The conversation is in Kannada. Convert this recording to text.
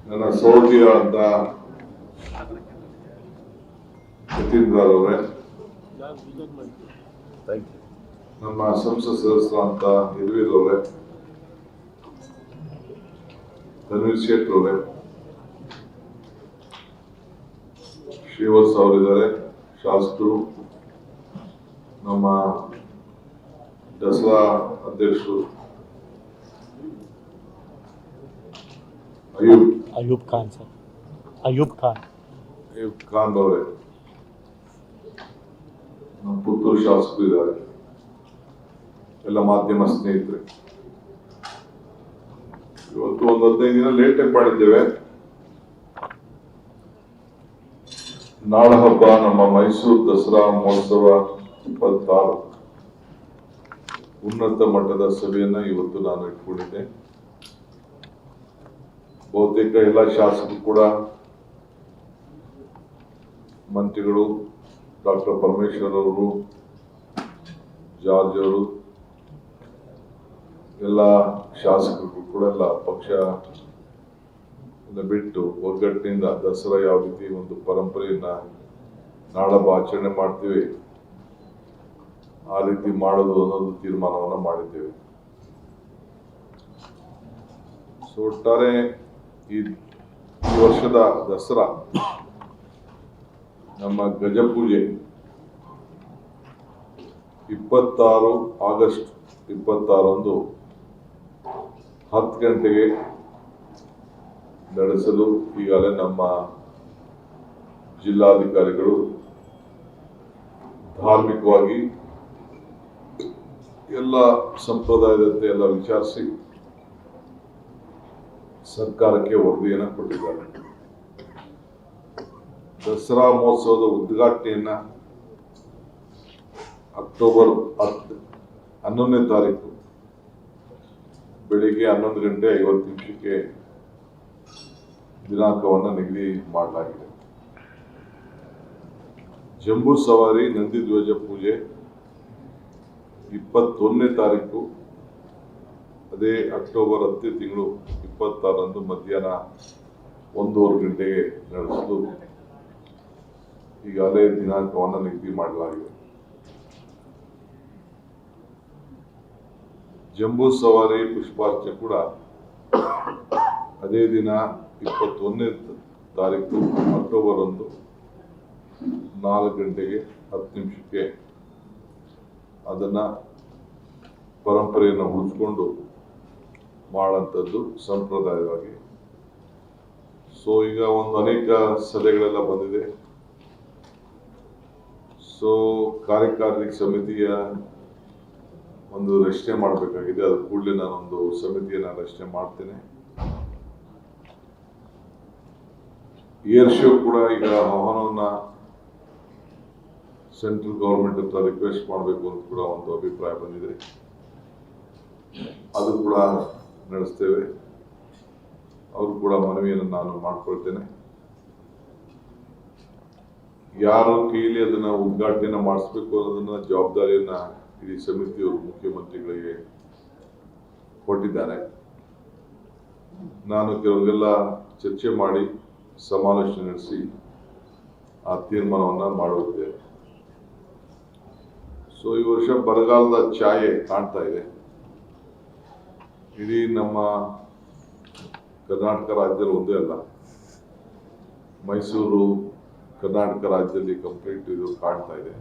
ನನ್ನ ಸಹೋದರಿಯಾದ ಯತೀಂದ್ರ ಅವರೇ, ನಮ್ಮ ಸಂಸತ್ ಸದಸ್ಯರಾದಂಥ ಯದುವೀರ್ ಅವರೇ, ತನ್ವೀರ್ ಶೇಟ್ ಅವರೇ, ಶ್ರೀವತ್ಸ ಅವರಿದ್ದಾರೆ, ಶಾಸಕರು, ನಮ್ಮ ದಸರಾ ಅಧ್ಯಕ್ಷರು ಅಯೂಬ್ ಖಾನ್ ಅವರೇ, ನಮ್ಮ ಪುತ್ತೂರು ಶಾಸಕರು ಇದ್ದಾರೆ, ಎಲ್ಲ ಮಾಧ್ಯಮ ಸ್ನೇಹಿತರೆ, ಇವತ್ತು ಒಂದು 15 ದಿನ ಲೇಟ್ ಆಗಿ ಮಾಡಿದ್ದೇವೆ. ನಾಳೆ ಹಬ್ಬ ನಮ್ಮ ಮೈಸೂರು ದಸರಾ ಮಹೋತ್ಸವ 26 ಉನ್ನತ ಮಟ್ಟದ ಸಭೆಯನ್ನ ಇವತ್ತು ನಾನು ಇಟ್ಕೊಂಡಿದ್ದೆ. ಬಹುತೇಕ ಎಲ್ಲ ಶಾಸಕರು ಕೂಡ, ಮಂತ್ರಿಗಳು, ಡಾಕ್ಟರ್ ಪರಮೇಶ್ವರ್ ಅವರು, ಜಾರ್ಜ್ ಅವರು, ಎಲ್ಲ ಶಾಸಕರು ಕೂಡ ಎಲ್ಲ ಪಕ್ಷ ಬಿಟ್ಟು ಒಗ್ಗಟ್ಟಿನಿಂದ ದಸರಾ ಯಾವ ರೀತಿ ಒಂದು ಪರಂಪರೆಯನ್ನ ನಾಡಹಬ್ಬ ಆಚರಣೆ ಮಾಡ್ತೀವಿ ಆ ರೀತಿ ಮಾಡೋದು ಅನ್ನೋದು ತೀರ್ಮಾನವನ್ನ ಮಾಡಿದ್ದೇವೆ. ಸೊ ಒಟ್ಟಾರೆ ಈ ವರ್ಷದ ದಸರಾ ನಮ್ಮ ಗಜಪೂಜೆ 26 ಆಗಸ್ಟ್ 26 10 ಗಂಟೆಗೆ ನಡೆಸಲು ಈಗಾಗಲೇ ನಮ್ಮ ಜಿಲ್ಲಾಧಿಕಾರಿಗಳು ಧಾರ್ಮಿಕವಾಗಿ ಎಲ್ಲ ಸಂಪ್ರದಾಯದಂತೆ ಎಲ್ಲ ವಿಚಾರಿಸಿ ಸರ್ಕಾರಕ್ಕೆ ವರದಿಯನ್ನು ಕೊಟ್ಟಿದ್ದಾರೆ. ದಸರಾ ಮಹೋತ್ಸವದ ಉದ್ಘಾಟನೆಯನ್ನ ಅಕ್ಟೋಬರ್ 11ನೇ ತಾರೀಕು ಬೆಳಿಗ್ಗೆ 11:50 ದಿನಾಂಕವನ್ನು ನಿಗದಿ ಮಾಡಲಾಗಿದೆ. ಜಂಬೂ ಸವಾರಿ ನಂದಿ ಧ್ವಜ ಪೂಜೆ 21ನೇ ತಾರೀಕು, ಅದೇ ಅಕ್ಟೋಬರ್ 10 ತಿಂಗಳು 26 ಮಧ್ಯಾಹ್ನ 1:15 ಗಂಟೆಗೆ ನಡೆಸಲು ಈಗಾಗಲೇ ದಿನಾಂಕವನ್ನು ನಿಗದಿ ಮಾಡಲಾಗಿದೆ. ಜಂಬೂ ಸವಾರಿ ಪುಷ್ಪಾರ್ಚನೆ ಕೂಡ ಅದೇ ದಿನ 21ನೇ ತಾರೀಕು ಅಕ್ಟೋಬರ್ 4 ಗಂಟೆಗೆ 10 ಅದನ್ನ ಪರಂಪರೆಯನ್ನು ಉಳಿಸ್ಕೊಂಡು ಮಾಡುವಂಥದ್ದು ಸಂಪ್ರದಾಯವಾಗಿ. ಸೊ ಈಗ ಒಂದು ಅನೇಕ ಸಲಹೆಗಳೆಲ್ಲ ಬಂದಿದೆ. ಸೊ ಕಾರ್ಯಕಾರಿ ಸಮಿತಿಯ ಒಂದು ರಚನೆ ಮಾಡಬೇಕಾಗಿದೆ. ಅದು ಕೂಡಲೇ ನಾನೊಂದು ಸಮಿತಿಯನ್ನು ರಚನೆ ಮಾಡ್ತೇನೆ. ಏರ್ ಶೋ ಕೂಡ ಈಗ ಆಹ್ವಾನವನ್ನ ಸೆಂಟ್ರಲ್ ಗವರ್ಮೆಂಟ್ ಹತ್ರ ರಿಕ್ವೆಸ್ಟ್ ಮಾಡಬೇಕು ಅಂತ ಕೂಡ ಒಂದು ಅಭಿಪ್ರಾಯ ಬಂದಿದೆ. ಅದು ಕೂಡ ನಡೆಸ್ತೇವೆ. ಅವರು ಕೂಡ ಮನವಿಯನ್ನು ನಾನು ಮಾಡ್ಕೊಳ್ತೇನೆ. ಯಾರ ಕೈಲಿ ಅದನ್ನ ಉದ್ಘಾಟನೆ ಮಾಡಿಸ್ಬೇಕು ಅನ್ನೋದನ್ನ ಜವಾಬ್ದಾರಿಯನ್ನ ಇಡೀ ಸಮಿತಿಯವರು ಮುಖ್ಯಮಂತ್ರಿಗಳಿಗೆ ಕೊಟ್ಟಿದ್ದಾರೆ. ನಾನು ಕೆಲವರಿಗೆಲ್ಲ ಚರ್ಚೆ ಮಾಡಿ ಸಮಾಲೋಚನೆ ನಡೆಸಿ ಆ ತೀರ್ಮಾನವನ್ನ ಮಾಡುತ್ತೇವೆ. ಸೊ ಈ ವರ್ಷ ಬರಗಾಲದ ಛಾಯೆ ಕಾಣ್ತಾ ಇದೆ. ಇಡೀ ನಮ್ಮ ಕರ್ನಾಟಕ ರಾಜ್ಯದಲ್ಲಿ ಒಂದೇ ಅಲ್ಲ, ಮೈಸೂರು ಕರ್ನಾಟಕ ರಾಜ್ಯದಲ್ಲಿ ಕಂಪ್ಲೀಟ್ ಇದು ಕಾಣ್ತಾ ಇದೆ.